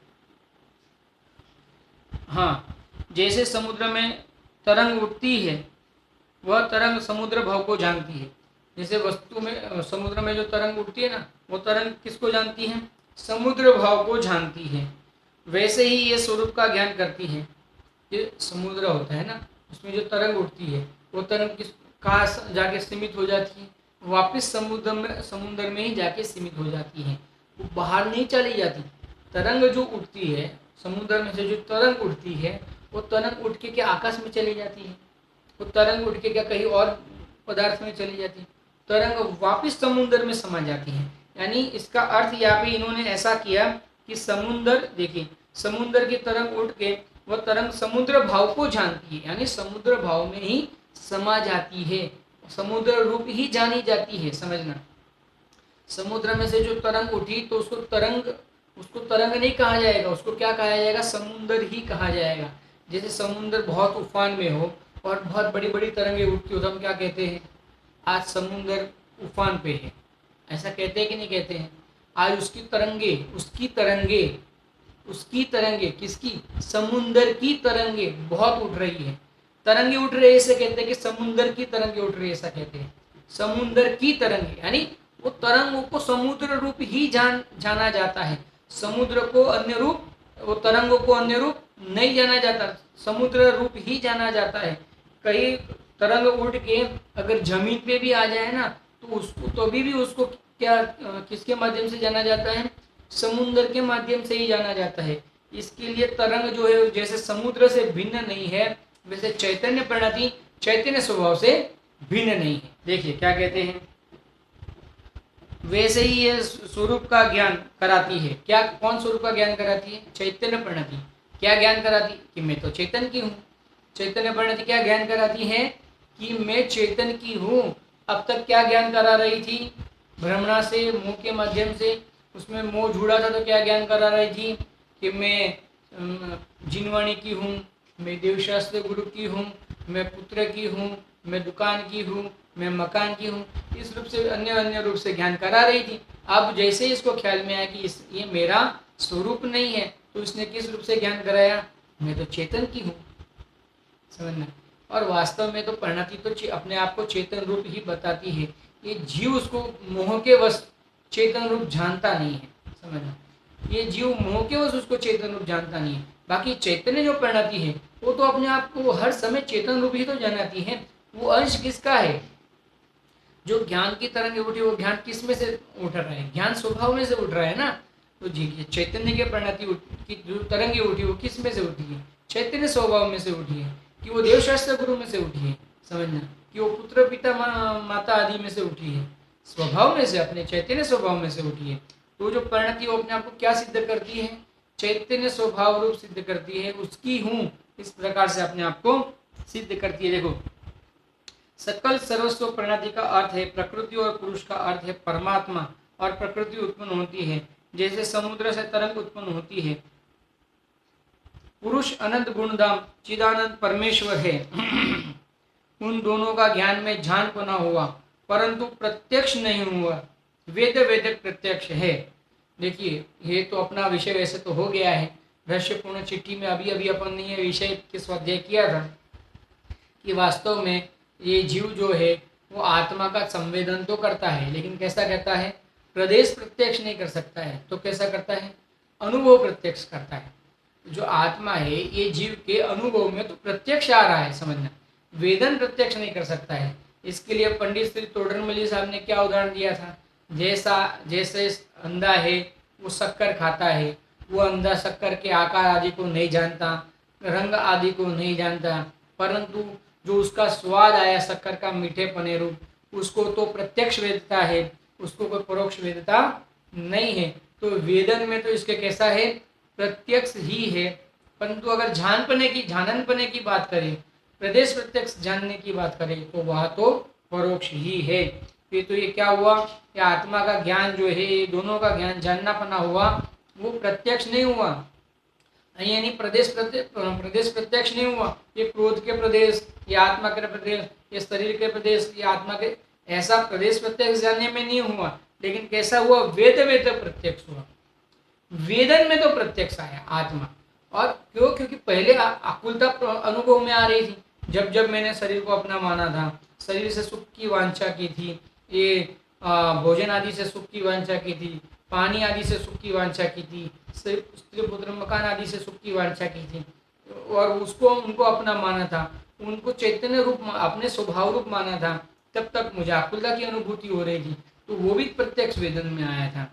हाँ, जैसे समुद्र में तरंग उठती है, वह तरंग समुद्र भाव को जानती है। जैसे वस्तु में, समुद्र में जो तरंग उठती है ना, वो तरंग किसको जानती है? समुद्र भाव को जानती है। वैसे ही ये स्वरूप का ज्ञान करती है। ये समुद्र होता है ना, उसमें जो तरंग उठती है, वो तरंग कहाँ जाके सीमित हो जाती है? वापस समुद्र में ही जाके सीमित हो जाती है, वो बाहर नहीं चली जाती। तरंग जो उठती है समुद्र में से, जो तरंग उठती है, वो तरंग उठ के क्या आकाश में चली जाती है? वो तरंग उठ के क्या कहीं और पदार्थ में चली जाती है? तरंग वापस समुद्र में समा जाती है। यानी इसका अर्थ यहाँ पे इन्होंने ऐसा किया कि समुद्र, देखिए, समुद्र की तरंग उठ के वह तरंग समुद्र भाव को जानती है, यानी समुद्र भाव में ही समा जाती है, समुद्र रूप ही जानी जाती है। समझना, समुद्र में से जो तरंग उठी तो उसको तरंग नहीं कहा जाएगा, उसको क्या कहा जाएगा, समुद्र ही कहा जाएगा। जैसे समुद्र बहुत उफान में हो और बहुत बड़ी बड़ी तरंगें उठती हो तो हम क्या कहते हैं, आज समुद्र उफान पे है, ऐसा कहते हैं कि नहीं कहते हैं। आज उसकी तरंगे किसकी, समुद्र की तरंगे बहुत उठ रही है। तरंगे उठ रही है ऐसे कहते हैं कि समुद्र की तरंगे उठ रही है, ऐसा कहते हैं। समुद्र की तरंगे यानी वो तरंगों को समुद्र रूप ही जाना जाता है। समुद्र को अन्य रूप, वो तरंगों को अन्य रूप नहीं जाना जाता, समुद्र रूप ही जाना जाता है। कई तरंग उड़ के अगर जमीन पे भी आ जाए ना तो उसको तो भी उसको क्या किसके माध्यम से जाना जाता है, समुद्र के माध्यम से ही जाना जाता है। इसके लिए तरंग जो है जैसे समुद्र से भिन्न नहीं है, वैसे चैतन्य प्रणति चैतन्य स्वभाव से भिन्न नहीं है। देखिए क्या कहते हैं, वैसे ही ये स्वरूप का ज्ञान कराती है। क्या, कौन स्वरूप का ज्ञान कराती है, चैतन्य प्रणति। क्या ज्ञान कराती, कि मैं तो चैतन्य की हूँ। चैतन्य प्रणति क्या ज्ञान कराती है, कि मैं चैतन्य की हूँ। अब तक क्या ज्ञान करा रही थी, भ्रमणा से, मुंह के माध्यम से, उसमें मोह जुड़ा था तो क्या ज्ञान करा रही थी, कि मैं जिनवाणी की हूँ, मैं देवशास्त्र गुरु की हूँ, मैं पुत्र की हूँ, मैं दुकान की हूँ, मैं मकान की हूँ। इस रूप से अन्य रूप से ज्ञान करा रही थी। अब जैसे इसको ख्याल में आया कि ये मेरा स्वरूप नहीं है तो इसने किस रूप से ज्ञान कराया, मैं तो चेतन की हूँ। समझना, और वास्तव में तो परिणति तो अपने आप को चेतन रूप ही बताती है। ये जीव उसको मोह के वश चेतन रूप जानता नहीं है। समझना, ये जीव मोह के वश उसको चेतन रूप जानता नहीं है। बाकी चैतन्य जो परिणति है वो तो अपने आप को हर समय चेतन रूप ही तो जानती है। वो अंश किसका है, जो ज्ञान की तरंगे उठी, वो ज्ञान किस में से उठ रहा है, ज्ञान स्वभाव में से उठ रहा है ना। तो चैतन्य के परिणति की जो तरंगे उठी वो किस में से उठी है, चैतन्य स्वभाव में से उठी है। कि वो देवशास्त्र गुरु में से उठी है। समझना, कि वो पुत्र पिता माता आदि में से उठी है, स्वभाव में से, अपने चैतन्य स्वभाव में से उठी है। तो जो परिणति वो अपने आप को क्या सिद्ध करती है, चैतन्य स्वभाव रूप सिद्ध करती है, उसकी हूँ इस प्रकार से अपने आप को सिद्ध करती है। देखो, सकल सर्वस्व परिणति का अर्थ है प्रकृति और पुरुष का अर्थ है परमात्मा, और प्रकृति उत्पन्न होती है जैसे समुद्र से तरंग उत्पन्न होती है। पुरुष अनंत गुणधाम चिदानंद परमेश्वर है। उन दोनों का ज्ञान में झांकपना हुआ परंतु प्रत्यक्ष नहीं हुआ, वेद वेदक प्रत्यक्ष है। देखिए, ये तो अपना विषय वैसे तो हो गया है। रहस्यपूर्ण चिट्ठी में अभी अभी अपन ने ये विषय के स्वाध्याय किया था कि वास्तव में ये जीव जो है वो आत्मा का संवेदन तो करता है, लेकिन कैसा करता है, प्रदेश प्रत्यक्ष नहीं कर सकता है। तो कैसा करता है, अनुभव प्रत्यक्ष करता है। जो आत्मा है ये जीव के अनुभव में तो प्रत्यक्ष आ रहा है। समझना, वेदन प्रत्यक्ष नहीं कर सकता है। इसके लिए पंडित श्री तोडरमल साहब ने क्या उदाहरण दिया था, जैसे अंधा है वो शक्कर खाता है, वो अंधा शक्कर के आकार आदि को नहीं जानता, रंग आदि को नहीं जानता, परंतु जो उसका स्वाद आया शक्कर का मीठे पने रूप, उसको तो प्रत्यक्ष वेदता है, उसको कोई परोक्ष वेदता नहीं है। तो वेदन में तो इसके कैसा है, प्रत्यक्ष ही है। परंतु अगर जाननपने की बात करें, प्रदेश प्रत्यक्ष जानने की बात करें, तो वह तो परोक्ष ही है। फिर तो ये क्या हुआ, कि आत्मा का ज्ञान जो है, ये दोनों का ज्ञान जाननापना हुआ, वो प्रत्यक्ष नहीं हुआ। यानी प्रदेश प्रत्यक्ष नहीं हुआ। ये क्रोध के प्रदेश, ये आत्मा के प्रदेश, ये शरीर के प्रदेश, ये आत्मा के, ऐसा प्रदेश प्रत्यक्ष जानने में नहीं हुआ। लेकिन कैसा हुआ, वेद प्रत्यक्ष हुआ। वेदन में तो प्रत्यक्ष आया आत्मा। और क्यों, क्योंकि पहले आकुलता अनुभव में आ रही थी। जब जब मैंने शरीर को अपना माना था, शरीर से सुख की वांछा की थी, ये भोजन आदि से सुख की वांछा की थी, पानी आदि से सुख की वांछा की थी, स्त्री पुत्र मकान आदि से सुख की वांछा की थी, और उनको अपना माना था, उनको चैतन्य रूप अपने स्वभाव रूप माना था, तब तक मुझे आकुलता की अनुभूति हो रही थी। तो वो भी प्रत्यक्ष वेदन में आया था।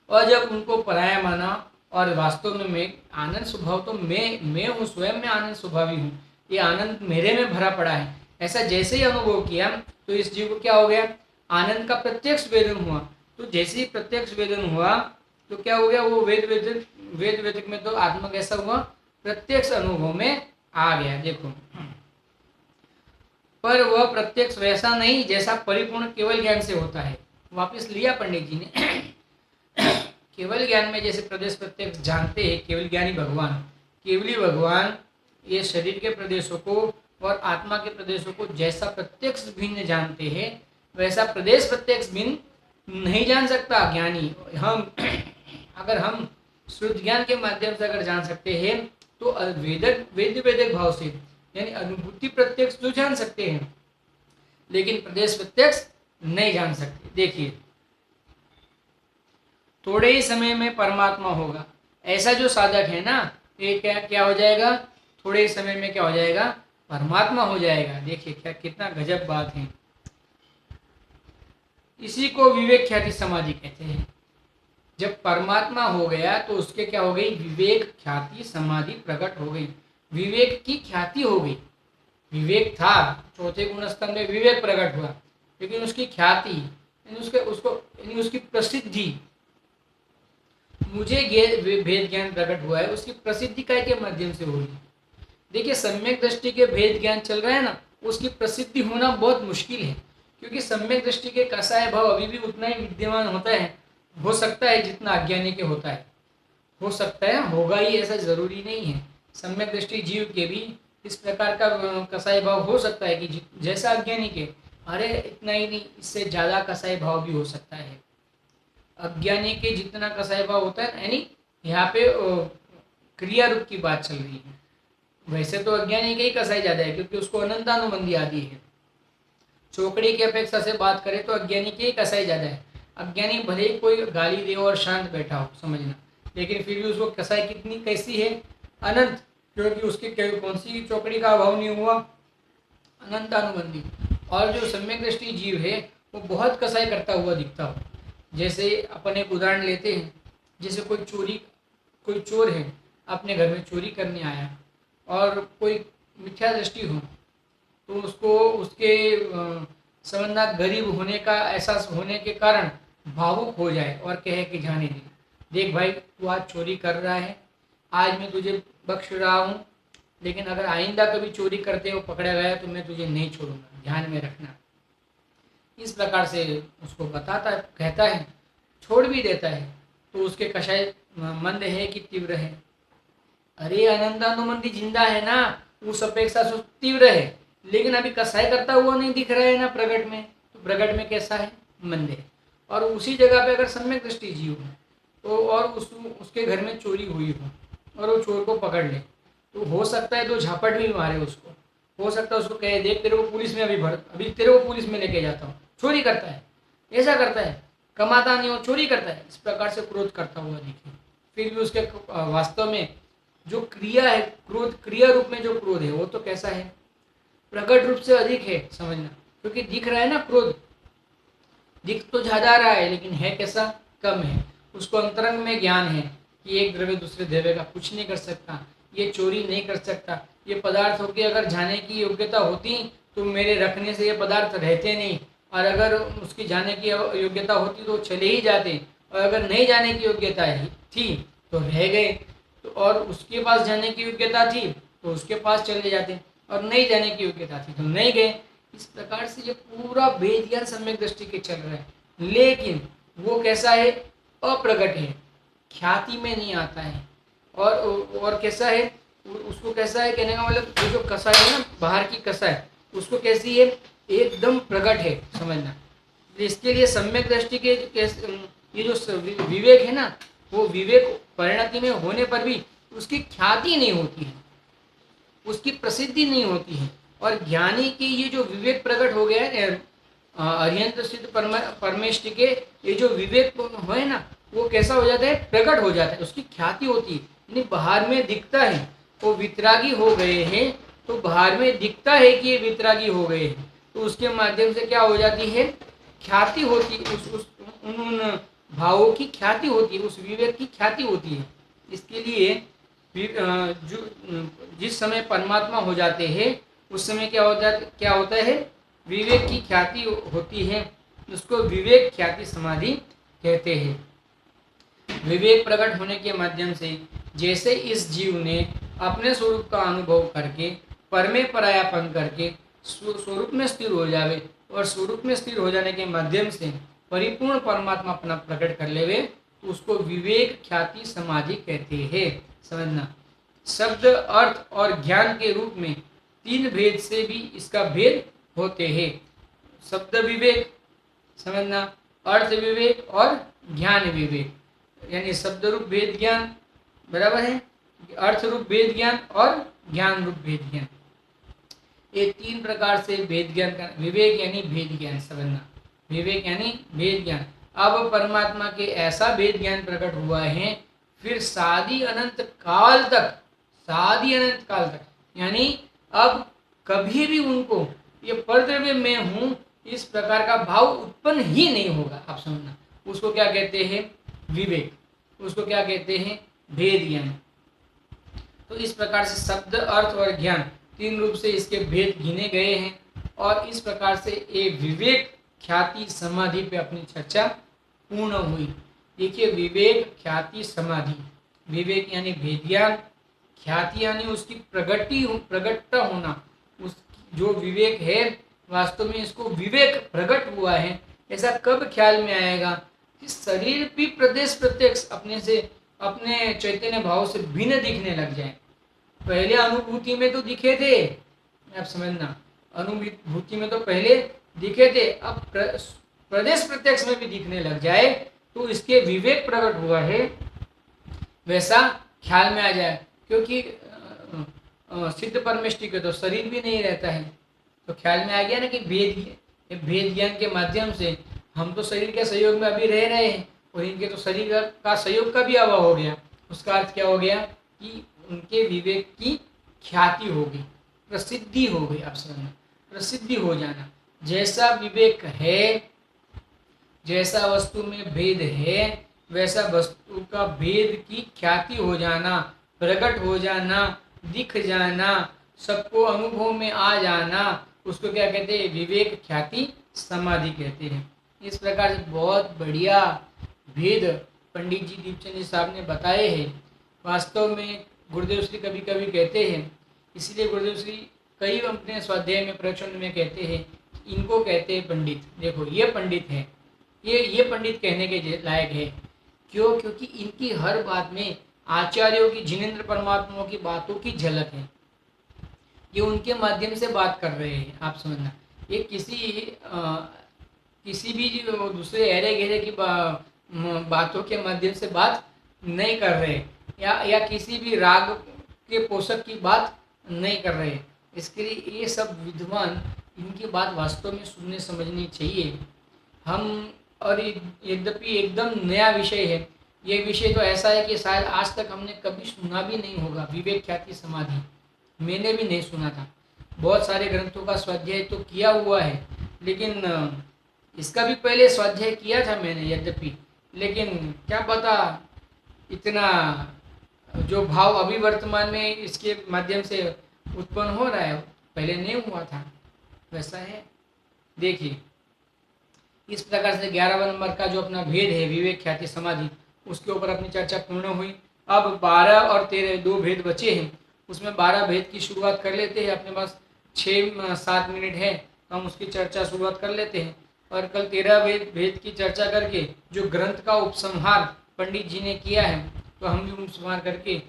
और जब उनको पराया माना, और वास्तव में मैं आनंद स्वभाव तो मैं हूँ, स्वयं में आनंद स्वभावी हूँ, ये आनंद मेरे में भरा पड़ा है, ऐसा जैसे ही अनुभव किया तो इस जीव को क्या हो गया, आनंद का प्रत्यक्ष वेदन हुआ। तो जैसे ही प्रत्यक्ष वेदन हुआ तो क्या हो गया, वो वेद वेदक में तो आत्मा कैसा हुआ, प्रत्यक्ष अनुभव में आ गया। देखो, पर वह प्रत्यक्ष वैसा नहीं जैसा परिपूर्ण केवल ज्ञान से होता है। वापस लिया पंडित जी ने। केवल ज्ञान में जैसे प्रदेश प्रत्यक्ष जानते हैं केवल ज्ञानी भगवान, केवली भगवान ये शरीर के प्रदेशों को और आत्मा के प्रदेशों को जैसा प्रत्यक्ष भिन्न जानते हैं वैसा प्रदेश प्रत्यक्ष भिन्न नहीं जान सकता ज्ञानी। हम अगर हम शुद्ध ज्ञान के माध्यम से अगर जान सकते हैं तो वेद्य भाव से यानी अनुभूति प्रत्यक्ष तो जान सकते हैं, लेकिन प्रदेश प्रत्यक्ष नहीं जान सकते। देखिए, थोड़े ही समय में परमात्मा होगा, ऐसा जो साधक है ना, ये क्या हो जाएगा, थोड़े ही समय में क्या हो जाएगा, परमात्मा हो जाएगा। देखिए क्या कितना गजब बात है। इसी को विवेक ख्याति समाधि कहते हैं। जब परमात्मा हो गया तो उसके क्या हो गई, विवेक ख्याति समाधि प्रकट हो गई, विवेक की ख्याति हो गई। विवेक था, चौथे गुण स्तंभ में विवेक प्रकट हुआ, लेकिन उसकी ख्याति यानी उसकी प्रसिद्धि, मुझे भेद ज्ञान प्रकट हुआ है, उसकी प्रसिद्धि काय के माध्यम से होगी। देखिए, सम्यक दृष्टि के भेद ज्ञान चल रहा है ना, उसकी प्रसिद्धि होना बहुत मुश्किल है, क्योंकि सम्यक दृष्टि के कसाय भाव अभी भी उतना ही विद्यमान होता है, हो सकता है जितना अज्ञानी के होता है, हो सकता है, होगा ही, ऐसा जरूरी नहीं है। सम्यक दृष्टि जीव के भी इस प्रकार का कसाई भाव हो सकता है कि जैसा अज्ञानी के, अरे इतना ही नहीं, इससे ज्यादा कसाई भाव भी हो सकता है। अज्ञानी के जितना कसाई भाव होता है, यानी यहाँ पे क्रिया रूप की बात चल रही है। वैसे तो अज्ञानी के ही कसाई ज्यादा है, क्योंकि उसको अनंतानुबंधी आदि है। चौकड़ी की अपेक्षा से बात करें तो अज्ञानी के ही कसाई ज्यादा है। अज्ञानी भले ही कोई गाली दे और शांत बैठा हो, समझना, लेकिन फिर भी उसको कसाई कितनी कैसी है, अनंत, क्योंकि उसकी कौन सी चौकड़ी का अभाव नहीं हुआ, अनंतानुबंधी। और जो सम्यक दृष्टि जीव है वो बहुत कसाई करता हुआ दिखता हो। जैसे अपन एक उदाहरण लेते हैं, जैसे कोई चोर है, अपने घर में चोरी करने आया और कोई मिथ्या दृष्टि हो, तो उसको उसके समझना गरीब होने का एहसास होने के कारण भावुक हो जाए और कहे कि जाने दे, देख भाई तू आज चोरी कर रहा है, आज मैं तुझे बख्श रहा हूँ, लेकिन अगर आइंदा कभी चोरी करते हो पकड़ा गया तो मैं तुझे नहीं छोड़ूंगा, ध्यान में रखना। इस प्रकार से उसको बताता है, कहता है, छोड़ भी देता है। तो उसके कषाय मंद है कि तीव्र है, अरे अनंतानुबंधी जिंदा है ना, उस अपेक्षा से तीव्र है, लेकिन अभी कसाई करता हुआ नहीं दिख रहा है ना प्रगट में, तो प्रगट में कैसा है, मंद है। और उसी जगह पे अगर सम्यक दृष्टि जीव हो तो और उसके घर में चोरी हुई हो और वो चोर को पकड़ ले, तो हो सकता है तो झापट भी मारे उसको, हो सकता है उसको कहे देख तेरे को पुलिस में अभी तेरे को पुलिस में लेके जाता हूँ, चोरी करता है, ऐसा करता है, कमाता नहीं हो, चोरी करता है, इस प्रकार से क्रोध करता हुआ दिखे। फिर भी उसके वास्तव में जो क्रिया है, क्रोध क्रिया रूप में जो क्रोध है वो तो कैसा है, प्रकट रूप से अधिक है, समझना, क्योंकि दिख रहा है ना, क्रोध दिख तो ज्यादा रहा है लेकिन है कैसा, कम है। उसको अंतरंग में ज्ञान है कि एक द्रव्य दूसरे द्रव्य का कुछ नहीं कर सकता, ये चोरी नहीं कर सकता, ये पदार्थों की अगर जाने की योग्यता होती तो मेरे रखने से ये पदार्थ रहते नहीं, और अगर उसकी जाने की योग्यता होती तो चले ही जाते, और अगर नहीं जाने की योग्यता थी तो रह गए, तो और उसके पास जाने की योग्यता थी तो उसके पास चले जाते, और नहीं जाने की योग्यता थी तो नहीं गए। इस प्रकार से ये पूरा भेद ज्ञान सम्यक दृष्टि के चल रहा है, लेकिन वो कैसा है, अप्रगट है, ख्याति में नहीं आता है। और कैसा है, उसको कैसा है, कहने का मतलब जो कसा है ना, बाहर की कसा है, उसको कैसी है, एकदम प्रकट है, समझना। इसके लिए सम्यक दृष्टि के ये जो विवेक है ना, वो विवेक परिणति में होने पर भी उसकी ख्याति नहीं होती है, उसकी प्रसिद्धि नहीं होती है। और ज्ञानी की ये जो विवेक प्रकट हो गया है, अरिहंत सिद्ध परमेष्टि के ये जो विवेक है ना, वो कैसा हो जाता है, प्रकट हो जाता है, उसकी ख्याति होती है, यानी बाहर में दिखता है। वो वितरागी हो गए हैं तो बाहर में दिखता है कि ये वितरागी हो गए हैं, तो उसके माध्यम से क्या हो जाती है, ख्याति होती है, उन भावों की ख्याति होती है, उस विवेक की ख्याति होती है। इसके लिए जो जिस समय परमात्मा हो जाते हैं उस समय क्या होता है, विवेक की ख्याति होती है, उसको विवेक ख्याति समाधि कहते हैं। विवेक प्रकट होने के माध्यम से जैसे इस जीव ने अपने स्वरूप का अनुभव करके पर में परायापन करके स्वरूप में स्थिर हो जावे और स्वरूप में स्थिर हो जाने के माध्यम से परिपूर्ण परमात्मा अपना प्रकट कर लेवे, तो उसको विवेक ख्याति समाधि कहते हैं। समझना, शब्द अर्थ और ज्ञान के रूप में तीन भेद से भी इसका भेद होते हैं। शब्द विवेक समझना, अर्थ विवेक और ज्ञान विवेक, यानी शब्द रूप भेद ज्ञान बराबर है, अर्थ रूप भेद ज्ञान और ज्ञान रूप भेद ज्ञान। ये तीन प्रकार से भेद ज्ञान का विवेक यानी भेद ज्ञान समझना, विवेक यानी भेद ज्ञान। अब परमात्मा के ऐसा भेद ज्ञान प्रकट हुआ है, फिर सादी अनंत काल तक, सादी अनंत काल तक, यानी अब कभी भी उनको ये परद्रव्य में हूँ इस प्रकार का भाव उत्पन्न ही नहीं होगा। आप समझना, उसको क्या कहते हैं? विवेक। उसको क्या कहते हैं? भेद ज्ञान। तो इस प्रकार से शब्द अर्थ और ज्ञान तीन रूप से इसके भेद गिने गए हैं, और इस प्रकार से एक विवेक ख्याति समाधि पे अपनी चर्चा पूर्ण हुई। देखिए, विवेक ख्याति समाधि, विवेक यानी भेद ज्ञान, ख्याति यानी उसकी प्रगटता होना, उस जो विवेक है वास्तव में इसको विवेक प्रकट हुआ है, ऐसा कब ख्याल में आएगा कि शरीर भी प्रदेश प्रत्यक्ष अपने से अपने चैतन्य भाव से भिन्न दिखने लग जाए। पहले अनुभूति में तो दिखे थे, आप समझना, अनुभूति में तो पहले दिखे थे, अब प्रदेश प्रत्यक्ष में भी दिखने लग जाए तो इसके विवेक प्रकट हुआ है, वैसा ख्याल में आ जाए। क्योंकि सिद्ध परमेष्टि के तो शरीर भी नहीं रहता है, तो ख्याल में आ गया ना कि भेद ज्ञान के माध्यम से हम तो शरीर के सहयोग में अभी रह रहे हैं और इनके तो शरीर का सहयोग का भी अभाव हो गया। उसका अर्थ क्या हो गया कि उनके विवेक की ख्याति हो गई, प्रसिद्धि हो गई। आप समझना, प्रसिद्धि हो जाना, जैसा विवेक है, जैसा वस्तु में भेद है, वैसा वस्तु का भेद की ख्याति हो जाना, प्रकट हो जाना, दिख जाना, सबको अनुभव में आ जाना, उसको क्या कहते हैं? विवेक ख्याति समाधि कहते हैं। इस प्रकार से बहुत बढ़िया भेद पंडित जी दीपचंद जी साहब ने बताए हैं। वास्तव में गुरुदेव श्री कभी कभी कहते हैं, इसलिए गुरुदेव श्री कई अपने स्वाध्याय में प्रवचन में कहते हैं, इनको कहते हैं पंडित। देखो, ये पंडित है, ये पंडित कहने के लायक है। क्यों? क्योंकि इनकी हर बात में आचार्यों की, जिनेंद्र परमात्माओं की बातों की झलक है। ये उनके माध्यम से बात कर रहे हैं। आप समझना, ये किसी भी जो दूसरे अरे गहरे की बातों के माध्यम से बात नहीं कर रहे, या किसी भी राग के पोषक की बात नहीं कर रहे। इसके लिए ये सब विद्वान, इनकी बात वास्तव में सुनने समझनी चाहिए हम। और यद्यपि एकदम नया विषय है, ये विषय तो ऐसा है कि शायद आज तक हमने कभी सुना भी नहीं होगा। विवेक ख्याति समाधि मैंने भी नहीं सुना था। बहुत सारे ग्रंथों का स्वाध्याय तो किया हुआ है, लेकिन इसका भी पहले स्वाध्याय किया था मैंने यद्यपि, लेकिन क्या पता इतना जो भाव अभी वर्तमान में इसके माध्यम से उत्पन्न हो रहा है, पहले नहीं हुआ था। वैसा है। देखिए, इस प्रकार से 11वां नंबर का जो अपना भेद है विवेक ख्याति समाधि, उसके ऊपर अपनी चर्चा पूर्ण हुई। अब 12 और 13 दो भेद बचे हैं, उसमें 12 भेद की शुरुआत कर लेते हैं। अपने पास 6-7 मिनट है, तो हम उसकी चर्चा शुरुआत कर लेते हैं। और कल 13 भेद की चर्चा करके जो ग्रंथ का उपसंहार पंडित जी ने किया है, तो हम भी उपसंहार करके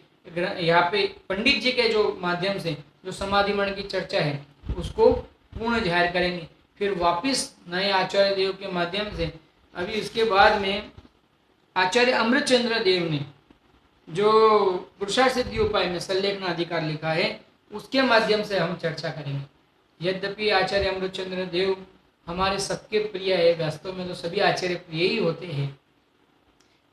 यहाँ पे पंडित जी के जो माध्यम से जो समाधि मण की चर्चा है उसको पूर्ण जाहिर करेंगे। फिर वापिस नए आचार्य देव के माध्यम से, अभी इसके बाद में आचार्य अमृतचंद्र देव ने जो पुरुषार्थ सिद्धि उपाय में संलेखना अधिकार लिखा है, उसके माध्यम से हम चर्चा करेंगे। यद्यपि आचार्य अमृतचंद्र देव हमारे सबके प्रिय है, वास्तव में तो सभी आचार्य प्रिय ही होते हैं।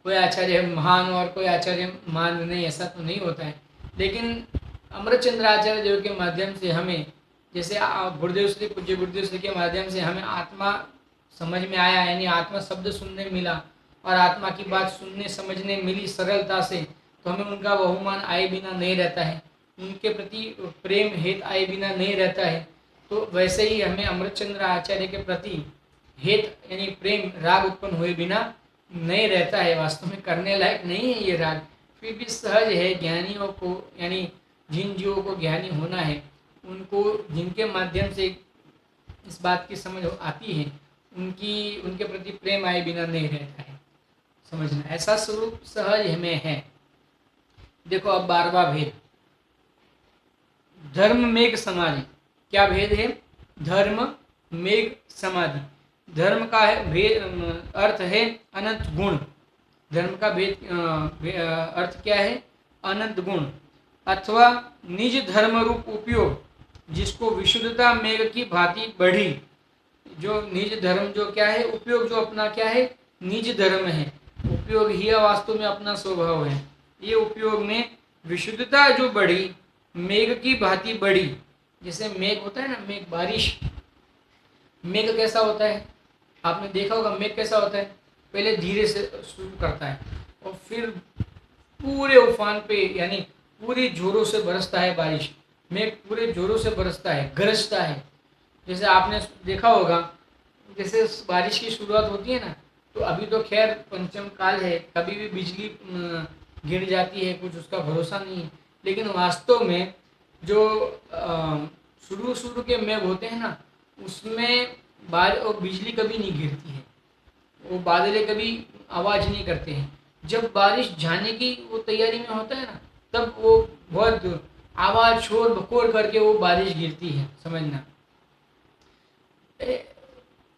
कोई आचार्य महान और कोई आचार्य महान नहीं, ऐसा तो नहीं होता है। लेकिन अमृतचंद्र आचार्य देव के माध्यम से हमें, जैसे गुरुदेव श्री पूज्य गुरुदेव श्री के माध्यम से हमें आत्मा समझ में आया, यानी आत्मा शब्द सुनने मिला और आत्मा की बात सुनने समझने मिली सरलता से, तो हमें उनका बहुमान आए बिना नहीं रहता है, उनके प्रति प्रेम हेत आए बिना नहीं रहता है। तो वैसे ही हमें अमृतचंद्र आचार्य के प्रति हेत यानी प्रेम राग उत्पन्न हुए बिना नहीं रहता है। वास्तव में करने लायक नहीं है ये राग, फिर भी सहज है ज्ञानियों को, यानी जिन जीवों को ज्ञानी होना है, उनको जिनके माध्यम से इस बात की समझ आती है, उनके प्रति प्रेम आए बिना नहीं रहता है। समझना, ऐसा स्वरूप सहज में है। देखो अब 12वां भेद, धर्म मेघ समाधि। क्या भेद है? धर्म मेघ समाधि। धर्म का है भेद, अर्थ है अनंत गुण। धर्म का अर्थ क्या है? अनंत गुण अथवा निज धर्म रूप उपयोग, जिसको विशुद्धता मेघ की भांति बढ़ी। जो निज धर्म जो क्या है? उपयोग जो अपना क्या है? निज धर्म है। उपयोग ही वास्तव में अपना स्वभाव है। ये उपयोग में विशुद्धता जो बढ़ी, मेघ की भांति बढ़ी। जैसे मेघ होता है ना, मेघ बारिश। मेघ कैसा होता है? आपने देखा होगा मेघ कैसा होता है? पहले धीरे से शुरू करता है और फिर पूरे उफान पे, यानी पूरी जोरों से बरसता है बारिश। मेघ पूरे जोरों से बरसता है, गरजता है। जैसे आपने देखा होगा, जैसे बारिश की शुरुआत होती है ना, तो अभी तो खैर पंचम काल है, कभी भी बिजली गिर जाती है, कुछ उसका भरोसा नहीं है। लेकिन वास्तव में जो शुरू के मेघ होते हैं ना, उसमें और बिजली कभी नहीं गिरती है, वो बादले कभी आवाज़ नहीं करते हैं। जब बारिश जाने की वो तैयारी में होता है ना, तब वो बहुत आवाज़ शोर बकोर करके वो बारिश गिरती है। समझना,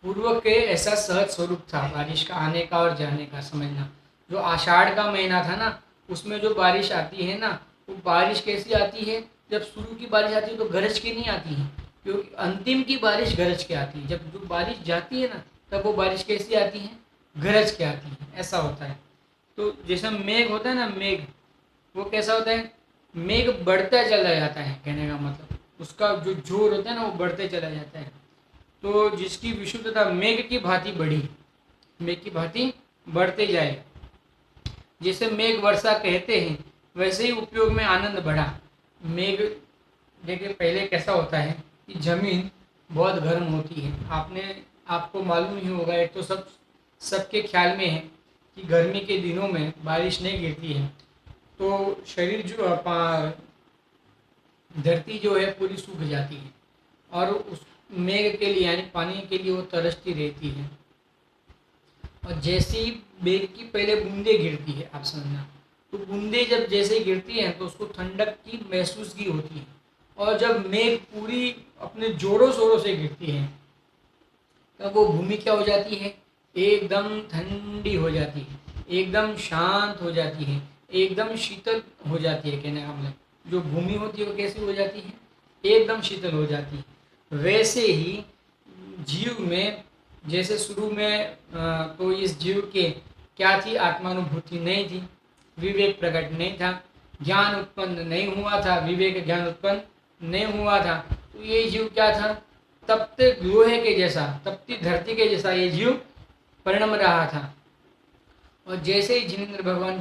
पूर्व के ऐसा सहज स्वरूप था बारिश का आने का और जाने का। समझना, जो आषाढ़ का महीना था ना, उसमें जो बारिश आती है ना, वो बारिश कैसी आती है? जब शुरू की बारिश आती है तो गरज के नहीं आती है, क्योंकि अंतिम की बारिश गरज के आती है। जब जो बारिश जाती है ना, तब वो बारिश कैसी आती है? गरज के आती है। ऐसा होता है। तो जैसा मेघ होता है ना, मेघ वो कैसा होता है? मेघ बढ़ता चला जाता है, कहने का मतलब उसका जो जोर होता है ना, वो बढ़ते चला जाता है। तो जिसकी विशुद्धता मेघ की भांति बढ़ी, मेघ की भांति बढ़ते जाए। जैसे मेघ वर्षा कहते हैं, वैसे ही उपयोग में आनंद बढ़ा। मेघ देखिए पहले कैसा होता है कि जमीन बहुत गर्म होती है। आपको मालूम ही होगा, एक तो सबके ख्याल में है कि गर्मी के दिनों में बारिश नहीं गिरती है तो शरीर जो धरती जो है पूरी सूख जाती है, और उस मेघ के लिए यानी पानी के लिए वो तरसती रहती है। और जैसे ही मेघ की पहले बूंदे गिरती है, आप समझना, तो बूंदे जब जैसे गिरती हैं तो उसको ठंडक की महसूस की होती है। और जब मेघ पूरी अपने जोरों शोरों से गिरती है, तब वो भूमि क्या हो जाती है? एकदम ठंडी हो जाती है, एकदम शांत हो जाती है, एकदम शीतल हो जाती है। कहने का मतलब, जो भूमि होती है वो कैसी हो जाती है? एकदम शीतल हो जाती है। वैसे ही जीव में, जैसे शुरू में तो इस जीव के क्या थी? आत्मानुभूति नहीं थी, विवेक प्रकट नहीं था, ज्ञान उत्पन्न नहीं हुआ था, विवेक ज्ञान उत्पन्न नहीं हुआ था। तो ये जीव क्या था? तपते लोहे के जैसा, तपती धरती के जैसा ये जीव परिणम रहा था। और जैसे ही जिनेंद्र भगवान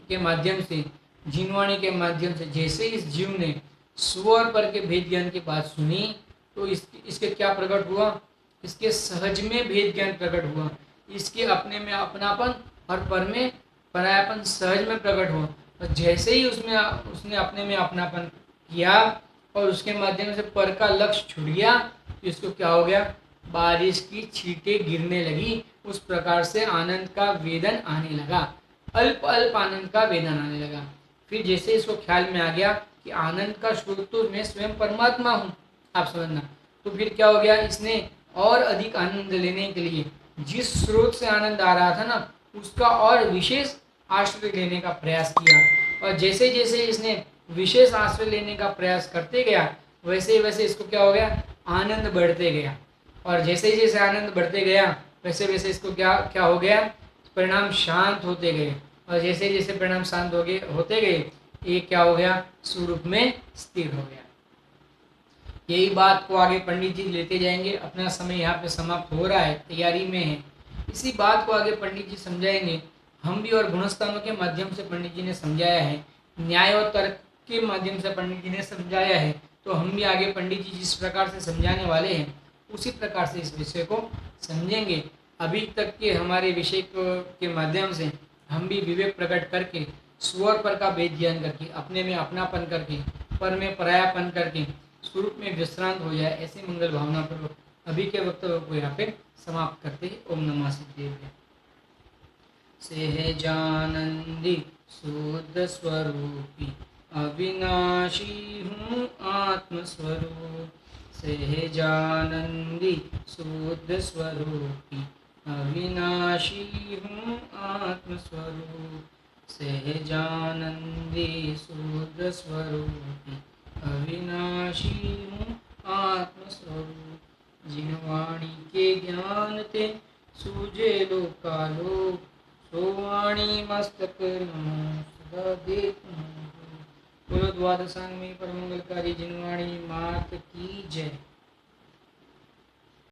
के माध्यम से, जिनवाणी के माध्यम से, जैसे इस जीव ने स्वर पर के भेद ज्ञान की बात सुनी, तो इसके क्या प्रकट हुआ? इसके सहज में भेद ज्ञान प्रकट हुआ। इसके अपने में अपनापन और पर में परायापन सहज में प्रकट हुआ। और जैसे ही उसने अपने में अपनापन किया और उसके माध्यम से पर का लक्ष्य छूट गया, तो इसको क्या हो गया? बारिश की छींटें गिरने लगी। उस प्रकार से आनंद का वेदन आने लगा, अल्प अल्प आनंद का वेदन आने लगा। फिर जैसे इसको ख्याल में आ गया कि आनंद का स्रोत तो मैं स्वयं परमात्मा हूँ, आप समझना, तो फिर क्या हो गया? इसने और अधिक आनंद लेने के लिए जिस स्रोत से आनंद आ रहा था ना, उसका और विशेष आश्रय लेने का प्रयास किया। और जैसे जैसे इसने विशेष आश्रय लेने का प्रयास करते गया, वैसे वैसे इसको क्या हो गया? आनंद बढ़ते गया। और जैसे जैसे आनंद बढ़ते गया, वैसे वैसे इसको क्या हो गया? परिणाम शांत होते गए। और जैसे जैसे परिणाम शांत होते गए, ये क्या हो गया? स्वरूप में स्थिर हो गया। यही बात को आगे पंडित जी लेते जाएंगे। अपना समय यहाँ पे समाप्त हो रहा है, तैयारी में है। इसी बात को आगे पंडित जी समझाएंगे। हम भी और गुणस्थानों के माध्यम से पंडित जी ने समझाया है, न्याय और तर्क के माध्यम से पंडित जी ने समझाया है। तो हम भी आगे पंडित जी जिस प्रकार से समझाने वाले हैं, उसी प्रकार से इस विषय को समझेंगे। अभी तक के हमारे विषय के माध्यम से हम भी विवेक प्रकट करके, स्वर पर का भेद ज्ञान करके, अपने में अपनापन करके पर में परायापन करके स्वरूप में विश्रांत हो जाए, ऐसी मंगल भावना पर अभी के वक्तव्य को यहाँ पे समाप्त करते हैं। ओम नमः सिद्धेभ्य। सहजानंदी शुद्ध स्वरूपी अविनाशी हूँ आत्मस्वरूप। सहजानंदी शुद्ध स्वरूपी अविनाशी हूँ आत्मस्वरूप। सहजानंदी शुद्ध स्वरूपी अविनाशी हूँ आत्मस्वरूप। जिन वाणी के ज्ञान ते सूझे लोकालोक, सो वाणी मस्तक नमो सदा देत नमो। बोलो द्वादशांग में परमंगलकारी जिनवाणी मात की जय।